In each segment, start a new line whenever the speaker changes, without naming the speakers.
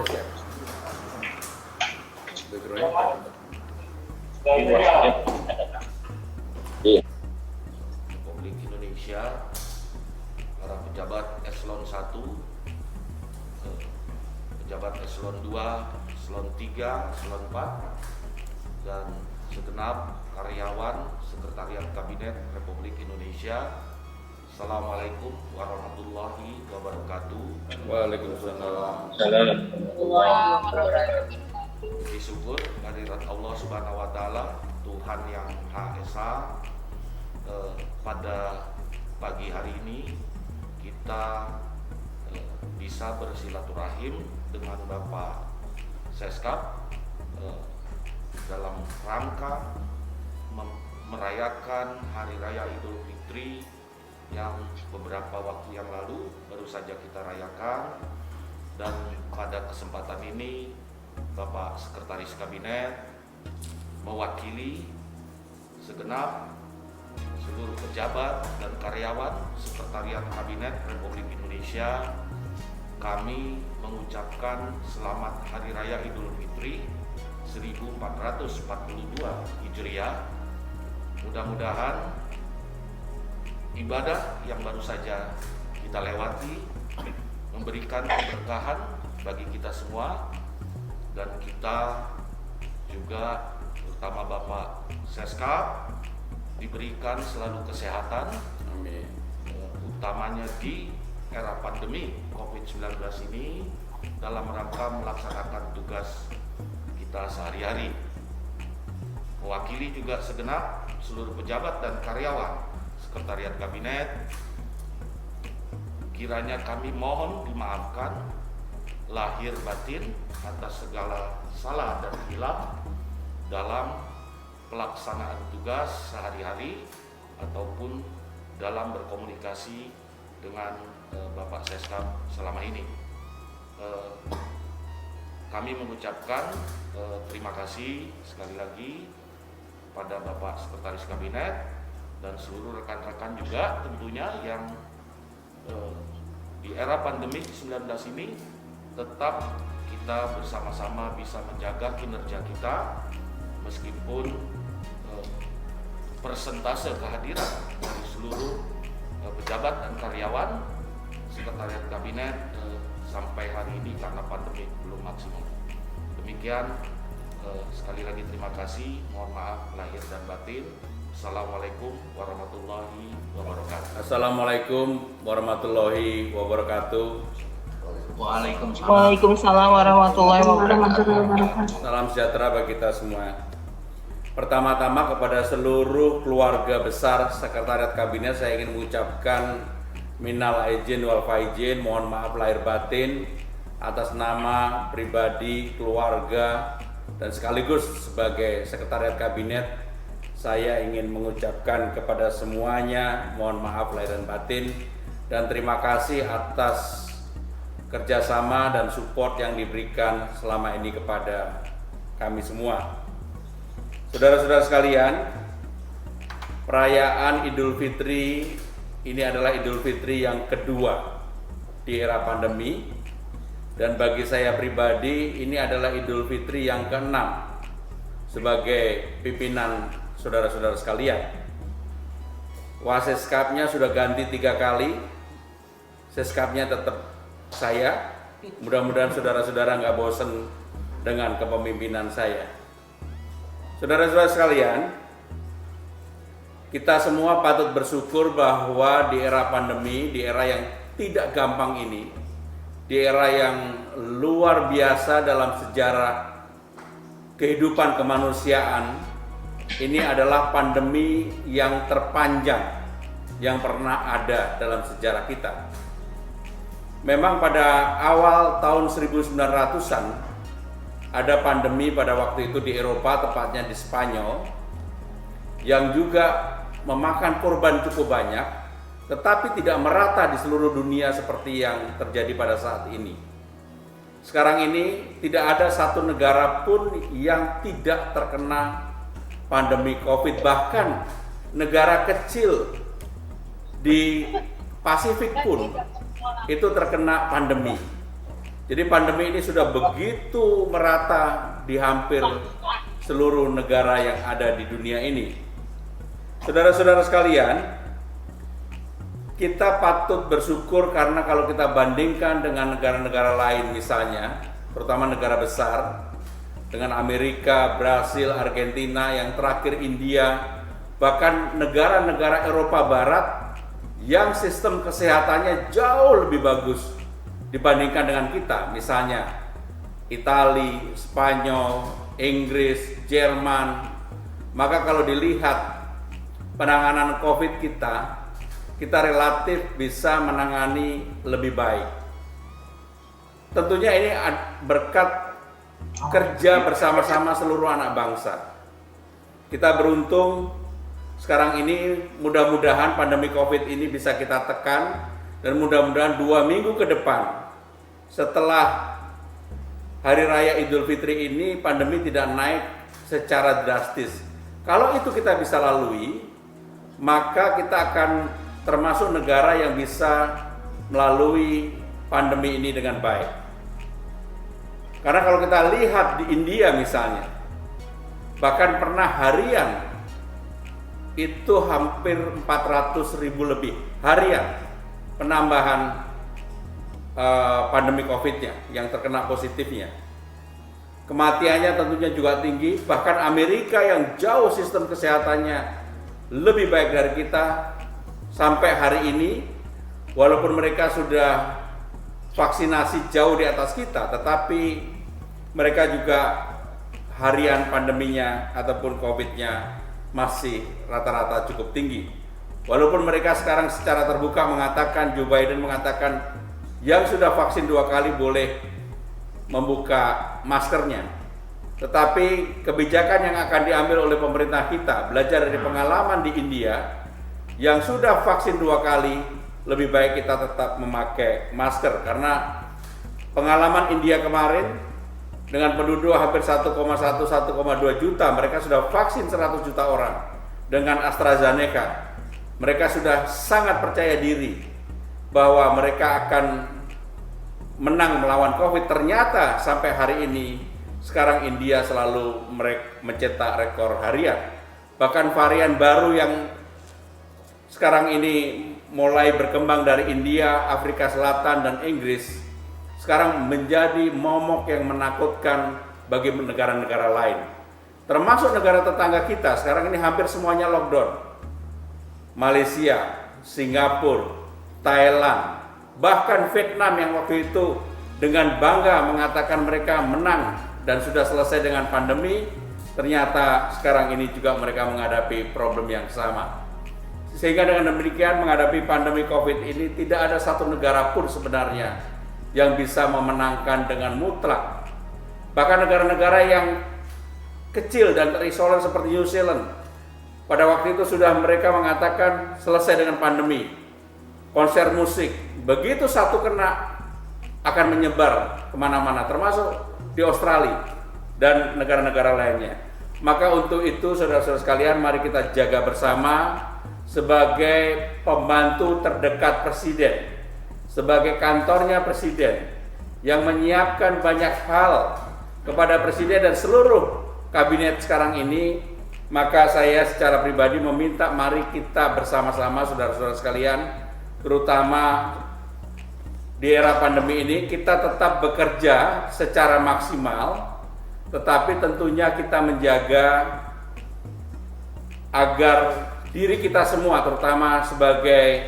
Republik Indonesia, para pejabat eselon 1, pejabat eselon 2, eselon 3, eselon 4, dan segenap karyawan Sekretariat Kabinet Republik Indonesia. Assalamualaikum warahmatullahi wabarakatuh.
Waalaikumsalam.
Puji syukur kehadirat Allah Subhanahu wa Ta'ala, Tuhan yang Maha Esa. Pada pagi hari ini kita bisa bersilaturahim dengan Bapak Seskap dalam rangka merayakan Hari Raya Idul Fitri yang beberapa waktu yang lalu baru saja kita rayakan. Dan pada kesempatan ini Bapak Sekretaris Kabinet mewakili segenap seluruh pejabat dan karyawan Sekretariat Kabinet Republik Indonesia, kami mengucapkan selamat Hari Raya Idul Fitri 1442 Hijriah. Mudah-mudahan ibadah yang baru saja kita lewati memberikan keberkahan bagi kita semua, dan kita juga terutama Bapak Seskap diberikan selalu kesehatan.
Amin.
Utamanya di era pandemi COVID-19 ini dalam rangka melaksanakan tugas kita sehari-hari. Mewakili juga segenap seluruh pejabat dan karyawan Sekretariat Kabinet, kiranya kami mohon dimaafkan lahir batin atas segala salah dan hilaf dalam pelaksanaan tugas sehari-hari ataupun dalam berkomunikasi dengan Bapak Seskap selama ini. Kami mengucapkan terima kasih sekali lagi pada Bapak Sekretaris Kabinet dan seluruh rekan-rekan juga tentunya yang di era pandemi 19 ini tetap kita bersama-sama bisa menjaga kinerja kita meskipun persentase kehadiran dari seluruh pejabat dan karyawan Sekretariat Kabinet sampai hari ini karena pandemi belum maksimal. Demikian, sekali lagi terima kasih, mohon maaf lahir dan batin. Assalamualaikum warahmatullahi wabarakatuh.
Assalamualaikum warahmatullahi wabarakatuh.
Waalaikumsalam warahmatullahi wabarakatuh.
Salam sejahtera bagi kita semua. Pertama-tama kepada seluruh keluarga besar Sekretariat Kabinet saya ingin mengucapkan minal aidin wal faizin, mohon maaf lahir batin atas nama pribadi, keluarga, dan sekaligus sebagai Sekretariat Kabinet. Saya ingin mengucapkan kepada semuanya mohon maaf lahir dan batin, dan terima kasih atas kerjasama dan support yang diberikan selama ini kepada kami semua. Saudara-saudara sekalian, perayaan Idul Fitri ini adalah Idul Fitri yang kedua di era pandemi, dan bagi saya pribadi ini adalah Idul Fitri yang ke-6 sebagai pimpinan saudara-saudara sekalian. Waseskapnya sudah ganti 3 kali, seskapnya tetap saya. Mudah-mudahan saudara-saudara nggak bosan dengan kepemimpinan saya. Saudara-saudara sekalian, kita semua patut bersyukur bahwa di era pandemi, di era yang tidak gampang ini, di era yang luar biasa dalam sejarah kehidupan kemanusiaan, ini adalah pandemi yang terpanjang yang pernah ada dalam sejarah kita. Memang pada awal tahun 1900-an ada pandemi pada waktu itu di Eropa, tepatnya di Spanyol, yang juga memakan korban cukup banyak, tetapi tidak merata di seluruh dunia seperti yang terjadi pada saat ini. Sekarang ini tidak ada satu negara pun yang tidak terkena pandemi COVID, bahkan negara kecil di Pasifik pun itu terkena pandemi. Jadi pandemi ini sudah begitu merata di hampir seluruh negara yang ada di dunia ini. Saudara-saudara sekalian, kita patut bersyukur karena kalau kita bandingkan dengan negara-negara lain misalnya, terutama negara besar, dengan Amerika, Brasil, Argentina, yang terakhir India, bahkan negara-negara Eropa Barat yang sistem kesehatannya jauh lebih bagus dibandingkan dengan kita, misalnya Italia, Spanyol, Inggris, Jerman. Maka kalau dilihat penanganan COVID kita relatif bisa menangani lebih baik. Tentunya ini berkat kerja bersama-sama seluruh anak bangsa. Kita beruntung sekarang ini, mudah-mudahan pandemi COVID ini bisa kita tekan, dan mudah-mudahan 2 minggu ke depan setelah Hari Raya Idul Fitri ini pandemi tidak naik secara drastis. Kalau itu kita bisa lalui, maka kita akan termasuk negara yang bisa melalui pandemi ini dengan baik. Karena kalau kita lihat di India misalnya, bahkan pernah harian itu hampir 400.000 lebih harian penambahan pandemi COVID-nya yang terkena positifnya. Kematiannya tentunya juga tinggi, bahkan Amerika yang jauh sistem kesehatannya lebih baik dari kita sampai hari ini, walaupun mereka sudah vaksinasi jauh di atas kita, tetapi mereka juga harian pandeminya ataupun COVID-nya masih rata-rata cukup tinggi. Walaupun mereka sekarang secara terbuka mengatakan, Joe Biden mengatakan yang sudah vaksin 2 kali boleh membuka maskernya. Tetapi kebijakan yang akan diambil oleh pemerintah kita, belajar dari pengalaman di India yang sudah vaksin 2 kali, lebih baik kita tetap memakai masker. Karena pengalaman India kemarin dengan penduduk hampir 1,1-1,2 juta, mereka sudah vaksin 100 juta orang dengan AstraZeneca. Mereka sudah sangat percaya diri bahwa mereka akan menang melawan COVID. Ternyata sampai hari ini, sekarang India selalu mencetak rekor harian. Bahkan varian baru yang sekarang ini mulai berkembang dari India, Afrika Selatan, dan Inggris, sekarang menjadi momok yang menakutkan bagi negara-negara lain. Termasuk negara tetangga kita, sekarang ini hampir semuanya lockdown. Malaysia, Singapura, Thailand, bahkan Vietnam yang waktu itu dengan bangga mengatakan mereka menang dan sudah selesai dengan pandemi, ternyata sekarang ini juga mereka menghadapi problem yang sama. Sehingga dengan demikian, menghadapi pandemi COVID ini tidak ada satu negara pun sebenarnya yang bisa memenangkan dengan mutlak. Bahkan negara-negara yang kecil dan terisolir seperti New Zealand, pada waktu itu sudah mereka mengatakan selesai dengan pandemi. Konser musik, begitu satu kena akan menyebar kemana-mana, termasuk di Australia dan negara-negara lainnya. Maka untuk itu saudara-saudara sekalian, mari kita jaga bersama sebagai pembantu terdekat Presiden, sebagai kantornya Presiden yang menyiapkan banyak hal kepada Presiden dan seluruh kabinet sekarang ini. Maka saya secara pribadi meminta mari kita bersama-sama saudara-saudara sekalian, terutama di era pandemi ini, kita tetap bekerja secara maksimal, tetapi tentunya kita menjaga agar diri kita semua, terutama sebagai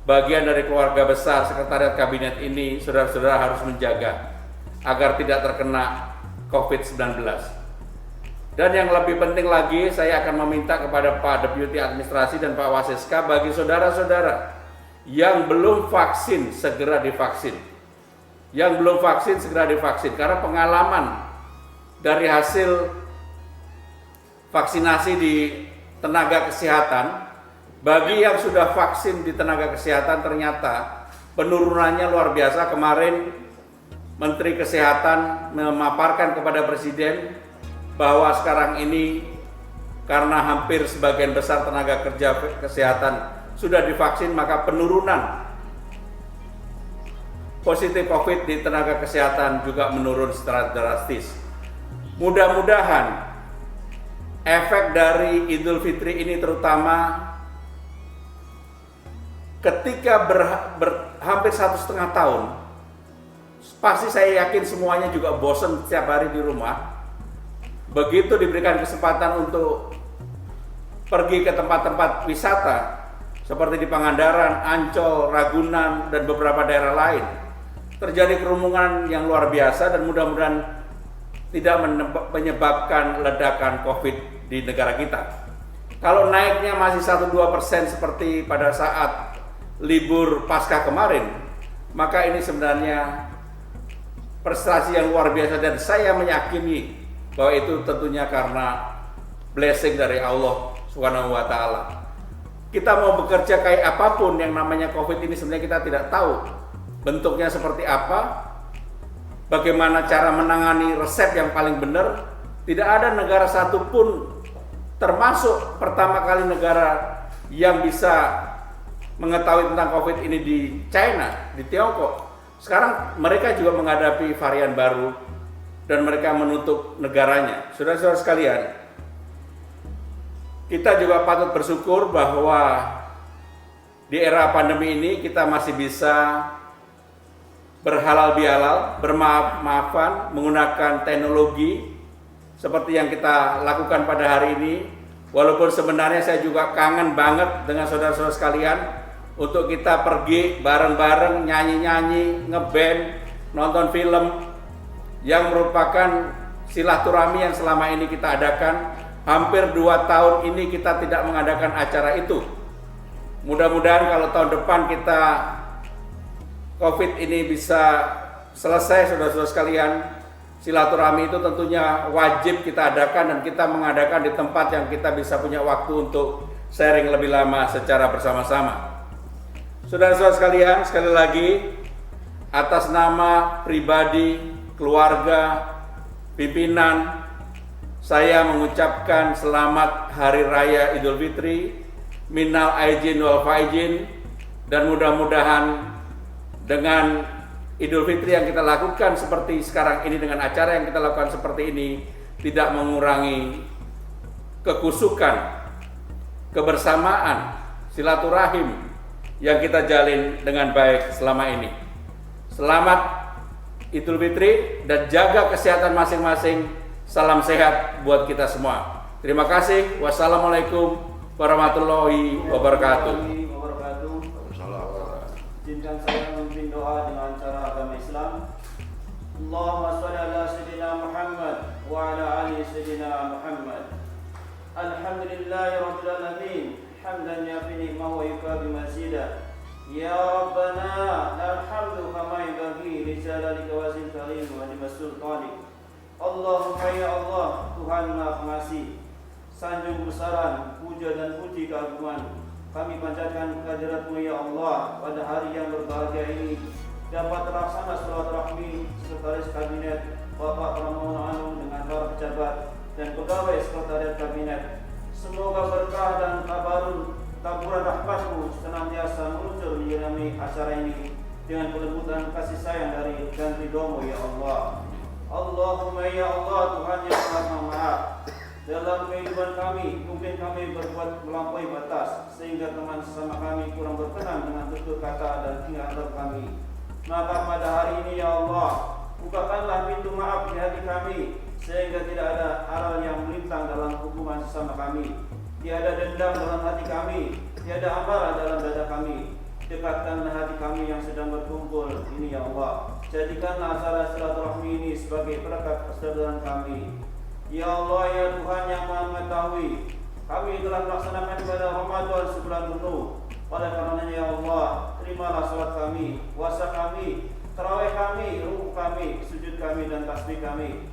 bagian dari keluarga besar Sekretariat Kabinet ini, saudara-saudara harus menjaga agar tidak terkena COVID-19. Dan yang lebih penting lagi, saya akan meminta kepada Pak Deputi Administrasi dan Pak Wasiska, bagi saudara-saudara yang belum vaksin, segera divaksin. Yang belum vaksin, segera divaksin. Karena pengalaman dari hasil vaksinasi di tenaga kesehatan, bagi yang sudah vaksin di tenaga kesehatan ternyata penurunannya luar biasa. Kemarin Menteri Kesehatan memaparkan kepada Presiden bahwa sekarang ini karena hampir sebagian besar tenaga kerja kesehatan sudah divaksin, maka penurunan positif COVID di tenaga kesehatan juga menurun secara drastis. Mudah-mudahan efek dari Idul Fitri ini terutama ketika hampir 1,5 tahun, pasti saya yakin semuanya juga bosan setiap hari di rumah. Begitu diberikan kesempatan untuk pergi ke tempat-tempat wisata seperti di Pangandaran, Ancol, Ragunan, dan beberapa daerah lain, terjadi kerumunan yang luar biasa dan mudah-mudahan tidak menyebabkan ledakan COVID di negara kita. Kalau naiknya masih 1-2% seperti pada saat libur Paskah kemarin, maka ini sebenarnya prestasi yang luar biasa dan saya meyakini bahwa itu tentunya karena blessing dari Allah Subhanahu wa taala. Kita mau bekerja kayak apapun, yang namanya COVID ini sebenarnya kita tidak tahu bentuknya seperti apa, bagaimana cara menangani, resep yang paling benar. Tidak ada negara satupun, termasuk pertama kali negara yang bisa mengetahui tentang COVID ini di China, di Tiongkok. Sekarang mereka juga menghadapi varian baru dan mereka menutup negaranya. Saudara-saudara sekalian, kita juga patut bersyukur bahwa di era pandemi ini kita masih bisa berhalal bihalal, bermaaf-maafan, menggunakan teknologi seperti yang kita lakukan pada hari ini. Walaupun sebenarnya saya juga kangen banget dengan saudara-saudara sekalian untuk kita pergi bareng-bareng, nyanyi-nyanyi, ngeband, nonton film, yang merupakan silaturahmi yang selama ini kita adakan. Hampir 2 tahun ini kita tidak mengadakan acara itu. Mudah-mudahan kalau tahun depan kita COVID ini bisa selesai, saudara-saudara sekalian. Silaturahmi itu tentunya wajib kita adakan dan kita mengadakan di tempat yang kita bisa punya waktu untuk sharing lebih lama secara bersama-sama. Saudara-saudara sekalian, sekali lagi atas nama pribadi, keluarga, pimpinan, saya mengucapkan selamat Hari Raya Idul Fitri, minal aidin wal faizin, dan mudah-mudahan dengan Idul Fitri yang kita lakukan seperti sekarang ini, dengan acara yang kita lakukan seperti ini, tidak mengurangi kekusukan, kebersamaan, silaturahim yang kita jalin dengan baik selama ini. Selamat Idul Fitri dan jaga kesehatan masing-masing. Salam sehat buat kita semua. Terima kasih. Wassalamualaikum warahmatullahi wabarakatuh.
Izinkan saya memimpin doa dengan cara agama Islam. Allahumma shalli ala sayyidina Muhammad wa ala ali sayyidina Muhammad. Alhamdulillahirabbil alamin. Hamdan yafi ni'mahu wa yukafi mazida. Ya Rabbana alhamdu kama yanbaghi li jalalika wa zil karim wa sultanik. Allahumma ya Allah, Tuhan Maha Pengasih, sanjung besaran, puja dan puji keagungan kami panjatkan kehadirat-Mu ya Allah pada hari yang berbahagia ini, dapat terlaksana silaturahmi Sekretaris Kabinet Bapak Pramono Anung dengan para pejabat dan pegawai Sekretariat Kabinet. Semoga berkah dan taburan rahmat-Mu senantiasa meluncur menyirami acara ini dengan kelembutan kasih sayang dari dan ridho-Mu ya Allah. Allahumma ya Allah, Tuhan yang Maha Maaf, dalam kehidupan kami mungkin kami berbuat melampaui batas sehingga teman sesama kami kurang berkenan dengan tutur kata dan tingkah kami. Maka pada hari ini ya Allah, bukakanlah pintu maaf di hati kami sehingga tidak ada aral yang melintang dalam hubungan sesama kami. Tiada dendam dalam hati kami, tiada amarah dalam dada kami. Dekatkanlah hati kami yang sedang berkumpul ini ya Allah. Jadikanlah acara silaturahmi ini sebagai perekat persaudaraan kami. Ya Allah ya Tuhan yang Maha Mengetahui, kami telah melaksanakan ibadah Ramadan sebulan penuh. Oleh karenanya ya Allah, terimalah salat kami, puasa kami, tarawih kami, rukuk kami, sujud kami dan tasbih kami,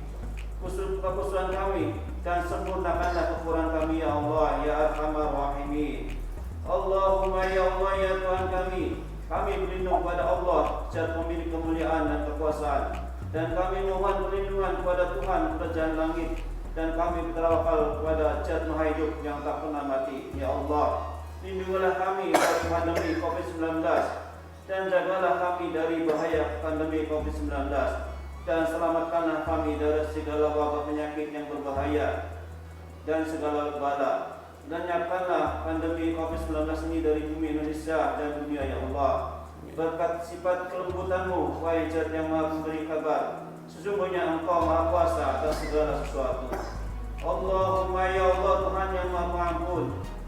kekhususan kami, dan sempurnakanlah kekurangan kami ya Allah ya Arhamar Rahimin. Allahumma ya Allah ya Tuhan kami berlindung kepada Allah, Zat pemilik kemuliaan dan kekuasaan, dan kami mohon perlindungan kepada Tuhan kerajaan langit, dan kami bertawakal kepada Zat Maha Hidup yang tak pernah mati. Ya Allah, lindungilah kami dari pandemi COVID-19, dan jagalah kami dari bahaya pandemi COVID-19, dan selamatkanlah kami dari segala wabah penyakit yang berbahaya dan segala bala. Lenyapkanlah pandemi COVID-19 ini dari bumi Indonesia dan dunia, ya Allah. Berkat sifat kelembutan-Mu, wahai Zat yang Maha Memberi kabar, sesungguhnya Engkau Maha Kuasa atas segala sesuatu. Allahumma ya Allah, Tuhan yang Maha Pengampun,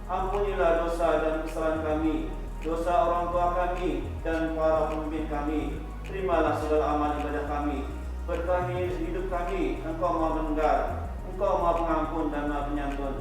ampunilah dosa dan kesalahan kami, dosa orang tua kami dan para pemimpin kami. Terimalah segala amal ibadah kami, berkahi hidup kami. Engkau Maha Mendengar, Engkau Maha Pengampun dan Maha Penyantun.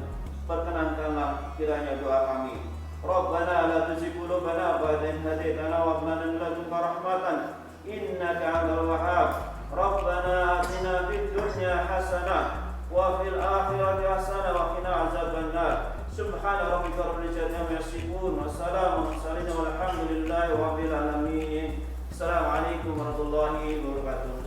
Perkenankanlah kiranya doa kami. Rabbana la tuzigh qulubana ba'da idh hadaytana wa hab lana min ladunka rahmatan innaka 'antal wahhab. Rabbana atina fid dunya hasanah wa fil akhirati hasanah wa qina 'adzabannar. Subhana rabbika rabbil izzati amma yasifun wa salamun 'alal mursalin walhamdulillahi rabbil alamin. Assalamualaikum warahmatullahi wabarakatuh.